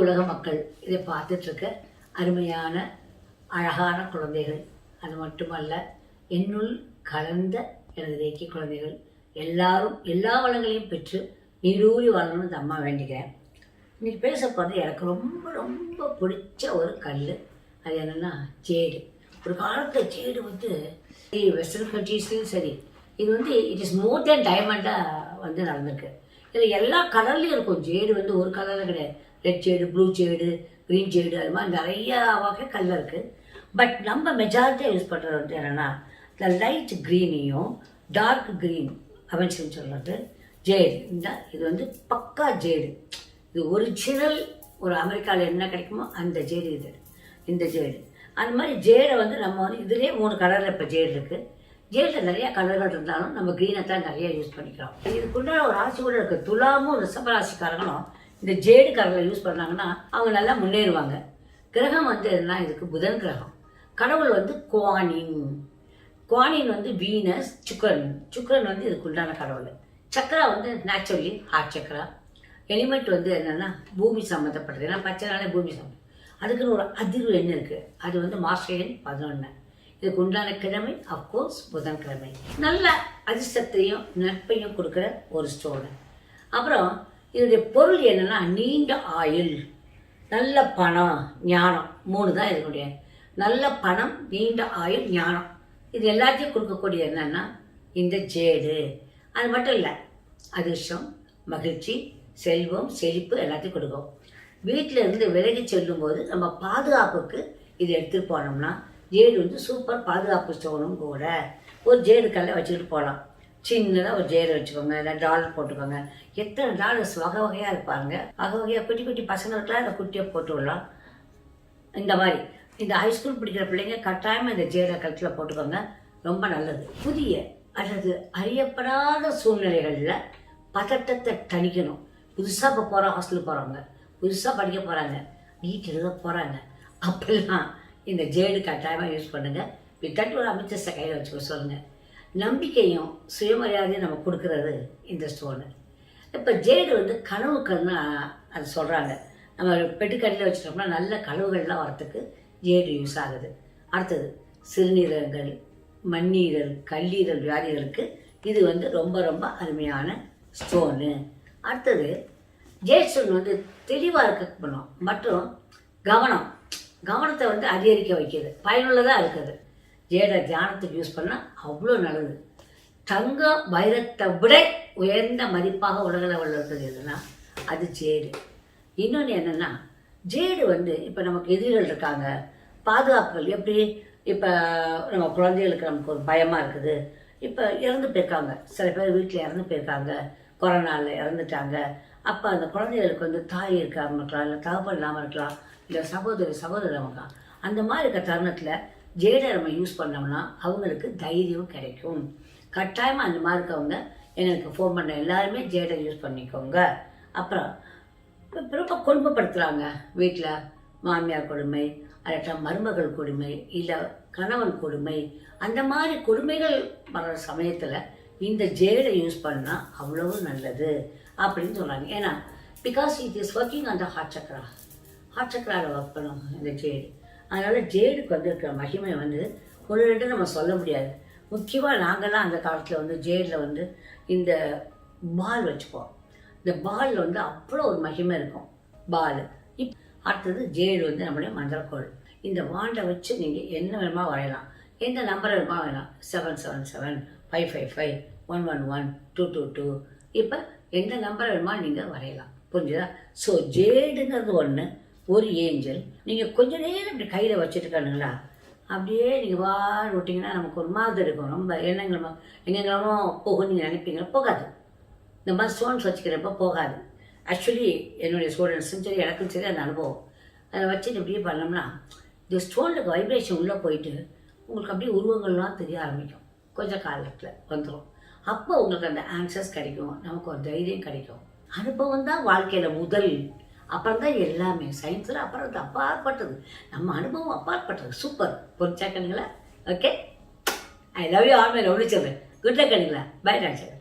உலக மக்கள் இதை பார்த்துட்ருக்க அருமையான அழகான குழந்தைகள், அது மட்டுமல்ல என்னுள் கலந்த எனது ரேக்கி குழந்தைகள் எல்லாரும் எல்லா வளங்களையும் பெற்று நீடூழி வாழணும்னு இந்த அம்மா வேண்டிக்கிறேன். இன்றைக்கி பேச போகிறது எனக்கு ரொம்ப ரொம்ப பிடிச்ச ஒரு கல். அது என்னென்னா ஜேடு. ஒரு காலத்தில் ஜேடு வந்து வெஸ்டர்ன் கண்ட்ரீஸ்லையும் சரி, இது வந்து இட் இஸ் மோர் தேன் டைமண்டாக வந்து நடந்திருக்கு. இதில் எல்லா கலர்லேயும் இருக்கும். ஜேடு வந்து ஒரு கலரில் கிடையாது. Red jade, blue jade, green jade, அது மாதிரி நிறையா வகை கல் இருக்குது. பட் நம்ம மெஜாரிட்டியாக யூஸ் பண்ணுறது வந்து என்னென்னா இந்த லைட் க்ரீனையும் டார்க் க்ரீன் அவன்ஷன் சொல்கிறது ஜேடு. இது வந்து பக்கா ஜேடு. இது ஒரிஜினல் ஒரு அமெரிக்காவில் என்ன கிடைக்குமோ அந்த ஜேடு இது. இந்த ஜேடு அந்த மாதிரி ஜேடை வந்து நம்ம வந்து இதுலேயே 3 கலரில் இப்போ ஜேடு இருக்குது. ஜேடில் நிறையா கலர்கள் இருந்தாலும் நம்ம க்ரீனை தான் நிறையா யூஸ் பண்ணிக்கிறோம். இதுக்குண்டான ஒரு ராசி கூட இருக்குது. துலாமும் ரிஷபராசிக்காரங்களும் இந்த ஜேடு கலரை யூஸ் பண்ணாங்கன்னா அவங்க நல்லா முன்னேறுவாங்க. கிரகம் வந்து என்ன, இதுக்கு புதன் கிரகம். கடவுள் வந்து குவானின். குவானின் வந்து வீனஸ். சுக்கரன் வந்து இதுக்கு உண்டான கடவுள். சக்கரா வந்து நேச்சுரலி ஹார்ட் சக்கரா. எலிமெண்ட் வந்து என்னென்னா பூமி சம்மந்தப்பட்டது. ஏன்னா பச்சைனாலே பூமி சம்மந்தம். அதுக்குன்னு ஒரு அதிர்வு எண் இருக்குது. அது வந்து மாஸ்டர் எண் 11. இதுக்கு உண்டான கிழமை அஃப்கோர்ஸ் புதன்கிழமை. நல்ல அதிர்ஷ்டத்தையும் நட்பையும் கொடுக்குற ஒரு ஸ்டோனு. அப்புறம் இதனுடைய பொருள் என்னென்னா நீண்ட ஆயுள், நல்ல பணம், ஞானம். 3 தான் இதனுடைய. நல்ல பணம், நீண்ட ஆயுள், ஞானம். இது எல்லாத்தையும் கொடுக்கக்கூடிய என்னென்னா இந்த ஜேடு. அது மட்டும் இல்லை, அதிர்ஷ்டம், மகிழ்ச்சி, செல்வம், செழிப்பு எல்லாத்தையும் கொடுக்கும். வீட்டில் இருந்து விலகி செல்லும்போது நம்ம பாதுகாப்புக்கு இது எடுத்துகிட்டு போனோம்னா ஜேடு வந்து சூப்பர் பாதுகாப்பு ஸ்டோனும் கூட. ஒரு ஜேடு கல்லை வச்சுக்கிட்டு போகலாம். சின்னதாக ஒரு ஜேடு வச்சுக்கோங்க, இல்லை டாலர் போட்டுக்கோங்க. எத்தனை டாலர்ஸ் வகை வகையாக இருப்பாங்க. வகை வகையாக குட்டி குட்டி பசங்களுக்கெல்லாம் இந்த குட்டியை போட்டு விடலாம். இந்த மாதிரி இந்த ஹைஸ்கூல் படிக்கிற பிள்ளைங்க கட்டாயமாக இந்த ஜேடை கழுத்தில் போட்டுக்கோங்க. ரொம்ப நல்லது. புதிய அல்லது அறியப்படாத சூழ்நிலைகளில் பதட்டத்தை தணிக்கணும். புதுசாக இப்போ போகிறோம், ஹாஸ்டலுக்கு போகிறவங்க, புதுசாக படிக்க போகிறாங்க, நீட் எழுத போகிறாங்க, அப்பெல்லாம் இந்த ஜேடு கட்டாயமாக யூஸ் பண்ணுங்கள். விட்டாட்டி ஒரு அமைச்சர்ஸை கையில் வச்சுக்க சொல்லுங்கள். நம்பிக்கையும் சுயமரியாதையும் நம்ம கொடுக்குறது இந்த ஸ்டோனு. இப்போ ஜேடு வந்து கனவுக்கள்னா அது சொல்கிறாங்க. நம்ம பெட்டுக்கடியில் வச்சுட்டோம்னா நல்ல கனவுகள்லாம் வரத்துக்கு ஜேடு யூஸ் ஆகுது. அடுத்தது சிறுநீரகங்கள், மண்ணீரல், கல்லீரல் வியாதிகளுக்கு இது வந்து ரொம்ப ரொம்ப அருமையான ஸ்டோனு. அடுத்தது ஜேட் ஸ்டோன் வந்து தெளிவாக இருக்க பண்ணும் மற்றும் கவனத்தை வந்து அதிகரிக்க வைக்கிது, பயனுள்ளதாக இருக்குது. ஜேடை தியானத்துக்கு யூஸ் பண்ணால் அவ்வளோ நல்லது. தங்கம் வைரத்தை விட உயர்ந்த மதிப்பாக உலக லெவலில் இருக்கிறது எதுனா அது ஜேடு. இன்னொன்று என்னென்னா ஜேடு வந்து இப்போ நமக்கு எதிரிகள் இருக்காங்க, பாதுகாப்புகள் எப்படி. இப்போ நம்ம குழந்தைகளுக்கு நமக்கு ஒரு பயமாக இருக்குது. இப்போ இறந்து போயிருக்காங்க, சில பேர் வீட்டில் இறந்து போயிருக்காங்க, கொரோனாவில் இறந்துட்டாங்க. அப்போ அந்த குழந்தைகளுக்கு வந்து தாய் இருக்காமல் இருக்கலாம், இல்லை தகப்பன் இல்லாமல் இருக்கலாம், இல்லை சகோதரர் இருக்கலாம். அந்த மாதிரி இருக்க தருணத்தில் ஜேடை நம்ம யூஸ் பண்ணோம்னா அவங்களுக்கு தைரியம் கிடைக்கும். கட்டாயமாக அந்த மாதிரி இருக்கவங்க எனக்கு ஃபோன் பண்ண எல்லாருமே ஜேடை யூஸ் பண்ணிக்கோங்க. அப்புறம் ரொம்ப கொடுமைப்படுத்துகிறாங்க வீட்டில், மாமியார் கொடுமை, அல்லாட்டா மருமகள் கொடுமை, இல்லை கணவன் கொடுமை, அந்த மாதிரி கொடுமைகள் வர சமயத்தில் இந்த ஜேடை யூஸ் பண்ணால் அவ்வளவு நல்லது அப்படின்னு சொல்கிறாங்க. ஏன்னா பிகாஸ் இட் இஸ் ஒர்க்கிங் அந்த ஹார்ட் சக்கராவில் ஒர்க் பண்ணும் இந்த ஜேடு. அதனால் ஜேடுக்கு வந்து இருக்கிற மகிமை வந்து ஒரு 2 நம்ம சொல்ல முடியாது. முக்கியமாக நாங்கள்லாம் அந்த காலத்தில் வந்து ஜேடில் வந்து இந்த பால் வச்சுப்போம். இந்த பாலில் வந்து அவ்வளோ ஒரு மகிமை இருக்கும் பால். அடுத்தது ஜேடு வந்து நம்மளுடைய மஞ்சள். இந்த வாண்டை வச்சு நீங்கள் என்ன வேணுமா வரையலாம், எந்த நம்பரை வேணுமா வரையலாம். 777 555 111 222. இப்போ எந்த நம்பரை வேணுமா நீங்கள் வரையலாம். புரிஞ்சுதா? ஸோ ஜேடுங்கிறது ஒன்று, ஒரு ஏஞ்சல். நீங்கள் கொஞ்ச நேரம் இப்படி கையில் வச்சுட்டுக்கானுங்களா, அப்படியே நீங்கள் விட்டிங்கன்னா நமக்கு ஒரு மாதிரி இருக்கும். ரொம்ப எங்கெங்களமோ போகும் நீங்கள் நினைப்பீங்களா, போகாது. இந்த மாதிரி ஸ்டோன்ஸ் வச்சுக்கிறப்ப போகாது. ஆக்சுவலி என்னுடைய ஸ்டூடெண்ட்ஸும் சரி, எனக்கும் சரி அந்த அனுபவம். அதை வச்சுட்டு இப்படியே பண்ணோம்னா இந்த ஸ்டோனுக்கு வைப்ரேஷன் உள்ளே போயிட்டு உங்களுக்கு அப்படியே உருவங்கள்லாம் தெரிய ஆரம்பிக்கும். கொஞ்சம் காலத்தில் வந்துடும். அப்போ உங்களுக்கு அந்த ஆன்சர்ஸ் கிடைக்கும், நமக்கு ஒரு தைரியம் கிடைக்கும். அனுபவம் தான் வாழ்க்கையில் முதல். அப்புறம் தான் எல்லாமே. சயின்ஸில் அப்புறம் அப்பாற்பட்டது, நம்ம அனுபவம் அப்பாற்பட்டது. சூப்பர். பொறிச்சா கண்ணுங்களா? Okay, I love you all my lovely children. Good luck கண்ணுங்களா. Bye doctor.